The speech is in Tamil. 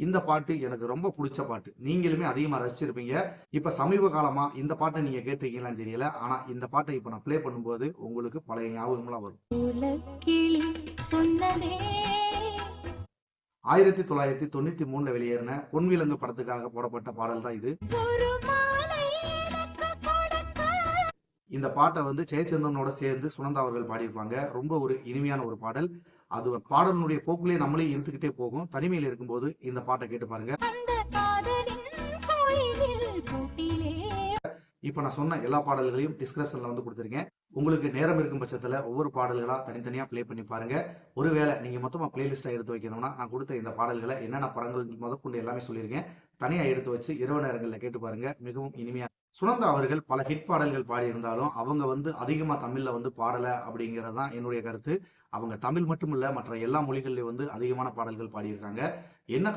இந்த பாட்டு எனக்கு ரொம்ப பிடிச்ச பாட்டு. நீங்களுமே அதிகமா ரசிச்சிருப்பீங்க. இப்ப சமீப காலமா இந்த பாட்ட நீங்க கேட்டிருக்கீங்களான்னு தெரியல. ஆனா இந்த பாட்ட இப்ப நான் ப்ளே பண்ணும்போது உங்களுக்கு பழைய ஞாபகம்லாம் வரும். 1993ல வெளியேறின பொன்விலங்கு படத்துக்காக போடப்பட்ட பாடல் தான் இது. இந்த பாட்டை வந்து ஜெயச்சந்திரனோட சேர்ந்து சுனந்தா அவர்கள் பாடியிருப்பாங்க. ரொம்ப ஒரு இனிமையான ஒரு பாடல். அது பாடலினுடைய போக்குலயே நம்மளையும் இழுத்துக்கிட்டே போகும். தனிமையில் இருக்கும்போது இந்த பாட்டை கேட்டு பாருங்க. இப்ப நான் சொன்ன எல்லா பாடல்களையும் டிஸ்கிரிப்ஷன்ல வந்து கொடுத்துருக்கேன். உங்களுக்கு நேரம் இருக்கும் பட்சத்துல ஒவ்வொரு பாடல்களா தனித்தனியா ப்ளே பண்ணி பாருங்க. ஒருவேளை நீங்க மொத்தமா பிளேலிஸ்டா எடுத்து வைக்கணும்னா நான் கொடுத்த இந்த பாடல்களை என்னென்ன படங்கள் முதற்கொண்டு எல்லாமே சொல்லியிருக்கேன். தனியா எடுத்து வச்சு இரவு நேரங்கள்ல கேட்டு பாருங்க. மிகவும் இனிமையா. சுனந்தா அவர்கள் பல ஹிட் பாடல்கள் பாடியிருந்தாலும் அவங்க வந்து அதிகமா தமிழ்ல வந்து பாடல அப்படிங்கிறது தான் என்னுடைய கருத்து. அவங்க தமிழ் மட்டும் இல்ல மற்ற எல்லா மொழிகள்லயும் வந்து அதிகமான பாடல்கள் பாடியிருக்காங்க. என்ன